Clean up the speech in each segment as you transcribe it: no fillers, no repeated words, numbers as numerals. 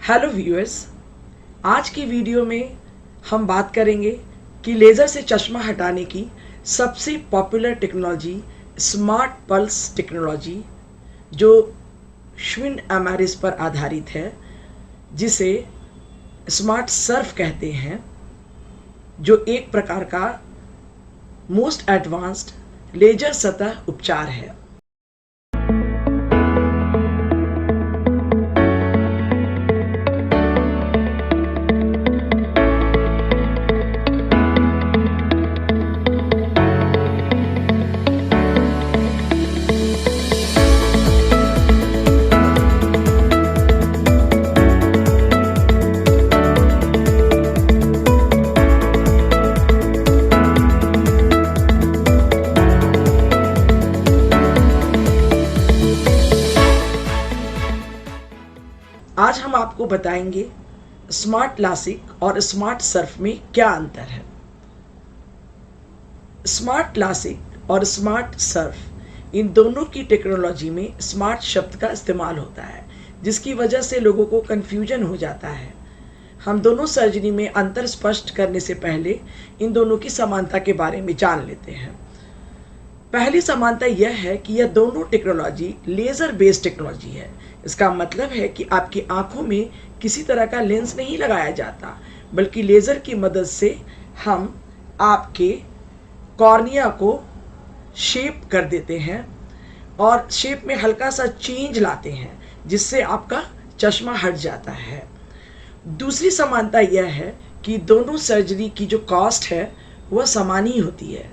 Hello viewers, आज की video में हम बात करेंगे कि लेज़र से चश्मा हटाने की सबसे popular technology smart pulse technology जो श्विन एमारिस पर आधारित है, जिसे स्मार्ट सर्फ कहते हैं, जो एक प्रकार का मोस्ट एडवांस्ड लेजर सतह उपचार है। आज हम आपको बताएंगे स्मार्ट लासिक और स्मार्ट सर्फ में क्या अंतर है। स्मार्ट लासिक और स्मार्ट सर्फ, इन दोनों की टेक्नोलॉजी में स्मार्ट शब्द का इस्तेमाल होता है, जिसकी वजह से लोगों को कन्फ्यूजन हो जाता है। हम दोनों सर्जरी में अंतर स्पष्ट करने से पहले इन दोनों की समानता के बारे में जान लेते हैं। पहली समानता यह है कि यह दोनों टेक्नोलॉजी लेज़र बेस्ड टेक्नोलॉजी है। इसका मतलब है कि आपकी आंखों में किसी तरह का लेंस नहीं लगाया जाता, बल्कि लेज़र की मदद से हम आपके कॉर्निया को शेप कर देते हैं और शेप में हल्का सा चेंज लाते हैं, जिससे आपका चश्मा हट जाता है। दूसरी समानता यह है कि दोनों सर्जरी की जो कॉस्ट है वह समान ही होती है।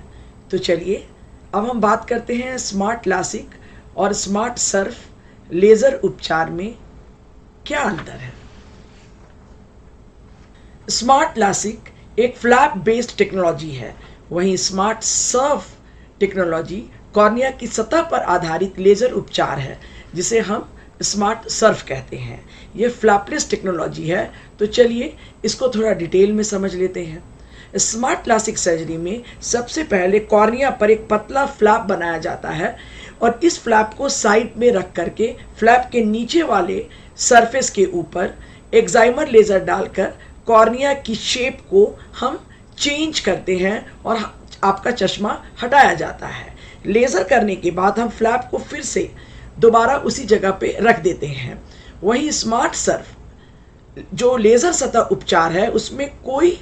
तो चलिए अब हम बात करते हैं स्मार्ट लासिक और स्मार्ट सर्फ लेज़र उपचार में क्या अंतर है। स्मार्ट लासिक एक फ्लैप बेस्ड टेक्नोलॉजी है, वहीं स्मार्ट सर्फ टेक्नोलॉजी कॉर्निया की सतह पर आधारित लेज़र उपचार है, जिसे हम स्मार्ट सर्फ कहते हैं। यह फ्लैपलेस टेक्नोलॉजी है। तो चलिए इसको थोड़ा डिटेल में समझ लेते हैं। स्मार्ट लासिक सर्जरी में सबसे पहले कॉर्निया पर एक पतला फ्लैप बनाया जाता है और इस फ्लैप को साइड में रख करके फ्लैप के नीचे वाले सरफेस के ऊपर एक्साइमर लेज़र डालकर कॉर्निया की शेप को हम चेंज करते हैं और आपका चश्मा हटाया जाता है। लेज़र करने के बाद हम फ्लैप को फिर से दोबारा उसी जगह पे रख देते हैं। वहीं स्मार्ट सर्फ जो लेज़र सतह उपचार है, उसमें कोई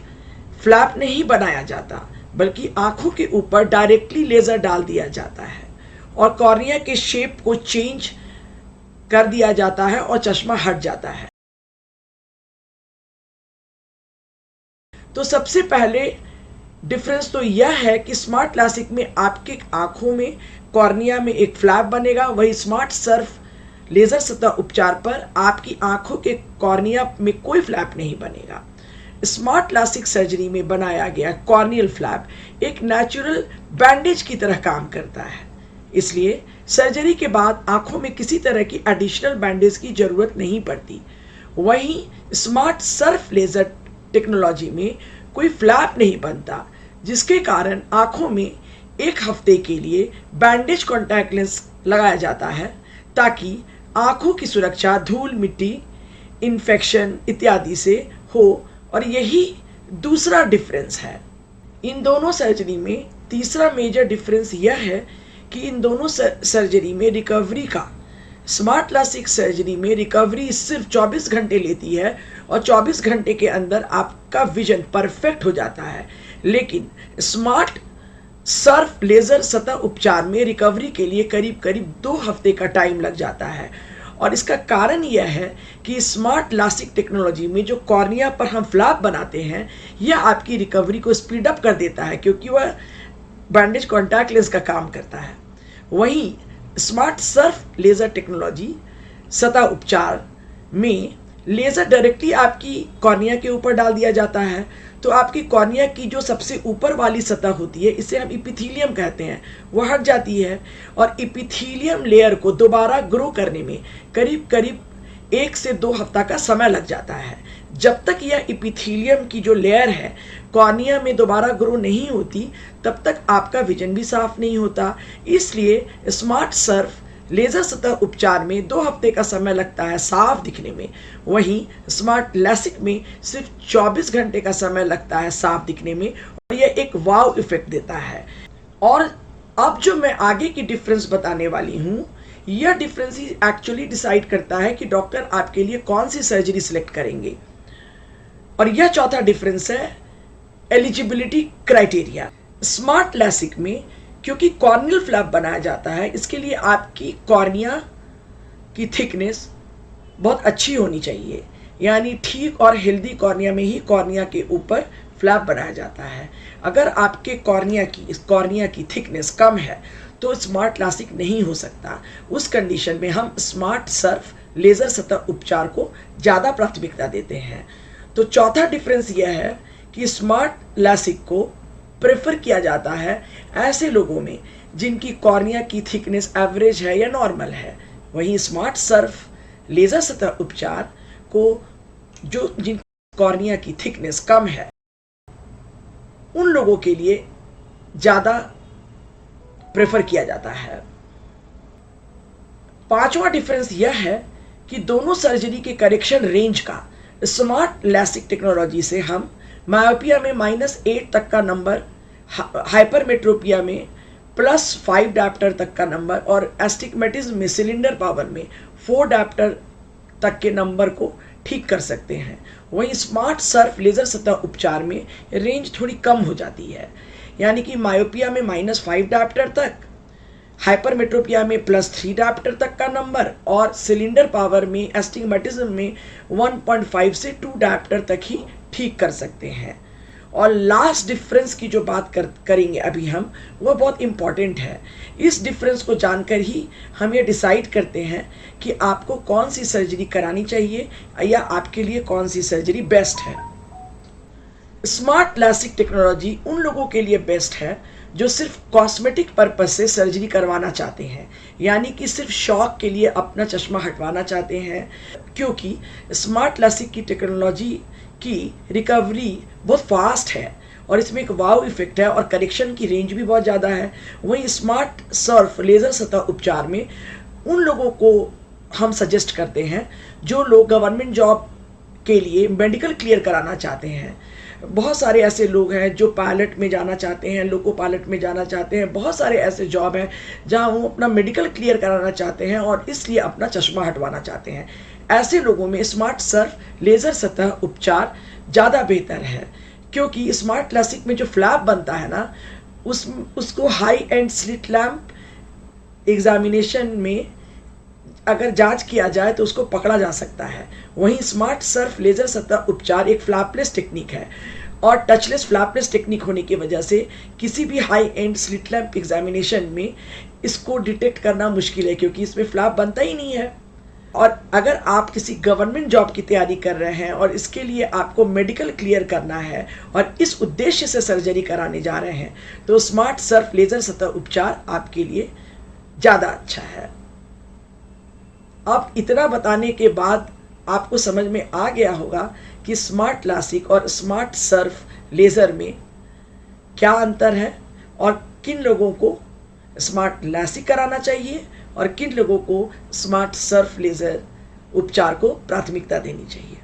फ्लैप नहीं बनाया जाता, बल्कि आंखों के ऊपर डायरेक्टली लेज़र डाल दिया जाता है और कॉर्निया के शेप को चेंज कर दिया जाता है और चश्मा हट जाता है। तो सबसे पहले डिफरेंस तो यह है कि स्मार्ट लासिक में आपके आंखों में कॉर्निया में एक फ्लैप बनेगा, वही स्मार्ट सर्फ लेज़र सतह उपचार पर आपकी आंखों के कॉर्निया में कोई फ्लैप नहीं बनेगा। स्मार्ट लासिक सर्जरी में बनाया गया कॉर्नियल फ्लैप एक नेचुरल बैंडेज की तरह काम करता है, इसलिए सर्जरी के बाद आंखों में किसी तरह की एडिशनल बैंडेज की जरूरत नहीं पड़ती। वहीं स्मार्ट सर्फ लेज़र टेक्नोलॉजी में कोई फ्लैप नहीं बनता, जिसके कारण आंखों में एक हफ्ते के लिए बैंडेज कॉन्टैक्ट लेंस लगाया जाता है, ताकि आंखों की सुरक्षा धूल, मिट्टी, इन्फेक्शन इत्यादि से हो। और यही दूसरा डिफरेंस है। इन दोनों सर्जरी में तीसरा मेजर डिफरेंस यह है कि इन दोनों सर्जरी में रिकवरी का, स्मार्ट लासिक सर्जरी में रिकवरी सिर्फ 24 घंटे लेती है और 24 घंटे के अंदर आपका विजन परफेक्ट हो जाता है, लेकिन स्मार्ट सर्फ लेज़र सतह उपचार में रिकवरी के लिए करीब करीब 2 हफ्ते का टाइम लग जाता है। और इसका कारण यह है कि स्मार्ट लासिक टेक्नोलॉजी में जो कॉर्निया पर हम फ्लैप बनाते हैं, यह आपकी रिकवरी को स्पीड अप कर देता है, क्योंकि वह बैंडेज कॉन्टैक्ट लेंस का काम करता है। वहीं स्मार्ट सर्फ लेज़र टेक्नोलॉजी सतह उपचार में लेज़र डायरेक्टली आपकी कॉर्निया के ऊपर डाल दिया जाता है, तो आपकी कॉर्निया की जो सबसे ऊपर वाली सतह होती है, इसे हम इपिथीलियम कहते हैं, वह हट जाती है और इपिथीलियम लेयर को दोबारा ग्रो करने में करीब करीब 1 से 2 हफ्ता का समय लग जाता है। जब तक यह इपिथीलियम की जो लेयर है कॉर्निया में दोबारा ग्रो नहीं होती, तब तक आपका विजन भी साफ नहीं होता। इसलिए स्मार्ट सर्फ लेज़र सतह उपचार में 2 हफ्ते का समय लगता है साफ दिखने में, वहीं स्मार्ट लैसिक में सिर्फ 24 घंटे का समय लगता है साफ दिखने में, और यह एक वाव इफेक्ट देता है। और अब जो मैं आगे की डिफरेंस बताने वाली हूँ, यह डिफरेंस ही एक्चुअली डिसाइड करता है कि डॉक्टर आपके लिए कौन सी सर्जरी सिलेक्ट करेंगे। और यह चौथा डिफरेंस है एलिजिबिलिटी क्राइटेरिया। स्मार्ट लैसिक में क्योंकि कॉर्नियल फ्लैप बनाया जाता है, इसके लिए आपकी कॉर्निया की थिकनेस बहुत अच्छी होनी चाहिए, यानी ठीक और हेल्दी कॉर्निया में ही कॉर्निया के ऊपर फ्लैप बनाया जाता है। अगर आपके कॉर्निया की थिकनेस कम है तो स्मार्ट लैसिक नहीं हो सकता। उस कंडीशन में हम स्मार्ट सर्फ लेज़र सतह उपचार को ज़्यादा प्राथमिकता देते हैं। तो चौथा डिफरेंस यह है कि स्मार्ट लैसिक को प्रेफर किया जाता है ऐसे लोगों में जिनकी कॉर्निया की थिकनेस एवरेज है या नॉर्मल है, वहीं स्मार्ट सर्फ लेज़र सतह उपचार को जिन कॉर्निया की थिकनेस कम है उन लोगों के लिए ज़्यादा प्रेफर किया जाता है। पांचवा डिफरेंस यह है कि दोनों सर्जरी के करेक्शन रेंज का स्मार्ट लैसिक टेक्नोलॉजी से हम मायोपिया में -8 तक का नंबर, हाइपरमेट्रोपिया में +5 डायप्टर तक का नंबर और एस्टिग्मेटिज्म में सिलेंडर पावर में 4 डायप्टर तक के नंबर को ठीक कर सकते हैं। वहीं स्मार्ट सर्फ लेज़र सतह उपचार में रेंज थोड़ी कम हो जाती है, यानी कि मायोपिया में -5 डायप्टर तक, हाइपरमेट्रोपिया में +3 डायप्टर तक का नंबर और सिलेंडर पावर में एस्टिग्मेटिज्म में 1.5 से 2 डायप्टर तक ही ठीक कर सकते हैं। और लास्ट डिफरेंस की जो बात करेंगे अभी हम, वो बहुत इम्पॉर्टेंट है। इस डिफरेंस को जानकर ही हम ये डिसाइड करते हैं कि आपको कौन सी सर्जरी करानी चाहिए या आपके लिए कौन सी सर्जरी बेस्ट है। स्मार्ट लैसिक टेक्नोलॉजी उन लोगों के लिए बेस्ट है जो सिर्फ कॉस्मेटिक पर्पस से सर्जरी करवाना चाहते हैं, यानी कि सिर्फ शौक के लिए अपना चश्मा हटवाना चाहते हैं, क्योंकि स्मार्ट लैसिक की टेक्नोलॉजी की रिकवरी बहुत फास्ट है और इसमें एक वाव इफेक्ट है और करेक्शन की रेंज भी बहुत ज़्यादा है। वहीं स्मार्ट सर्फ लेज़र सतह उपचार में उन लोगों को हम सजेस्ट करते हैं जो लोग गवर्नमेंट जॉब के लिए मेडिकल क्लियर कराना चाहते हैं। बहुत सारे ऐसे लोग हैं जो पायलट में जाना चाहते हैं, लोको पायलट में जाना चाहते हैं, बहुत सारे ऐसे जॉब हैं जहां वो अपना मेडिकल क्लियर कराना चाहते हैं और इसलिए अपना चश्मा हटवाना चाहते हैं। ऐसे लोगों में स्मार्ट सर्फ लेज़र सतह उपचार ज़्यादा बेहतर है, क्योंकि स्मार्ट लैसिक में जो फ्लैप बनता है ना, उसको high and slit lamp examination में अगर जांच किया जाए तो उसको पकड़ा जा सकता है। वहीं स्मार्ट सर्फ लेज़र सतह उपचार एक फ्लैपलेस टेक्निक है और टचलेस फ्लैपलेस टेक्निक होने की वजह से किसी भी high and slit lamp examination में इसको डिटेक्ट करना मुश्किल है, क्योंकि इसमें फ्लैप बनता ही नहीं है। और अगर आप किसी गवर्नमेंट जॉब की तैयारी कर रहे हैं और इसके लिए आपको मेडिकल क्लियर करना है और इस उद्देश्य से सर्जरी कराने जा रहे हैं, तो स्मार्ट सर्फ लेज़र सतह उपचार आपके लिए ज़्यादा अच्छा है। अब इतना बताने के बाद आपको समझ में आ गया होगा कि स्मार्ट लैसिक और स्मार्ट सर्फ लेज़र में क्या अंतर है और किन लोगों को स्मार्ट लैसिक कराना चाहिए और किन लोगों को स्मार्ट सर्फ लेज़र उपचार को प्राथमिकता देनी चाहिए।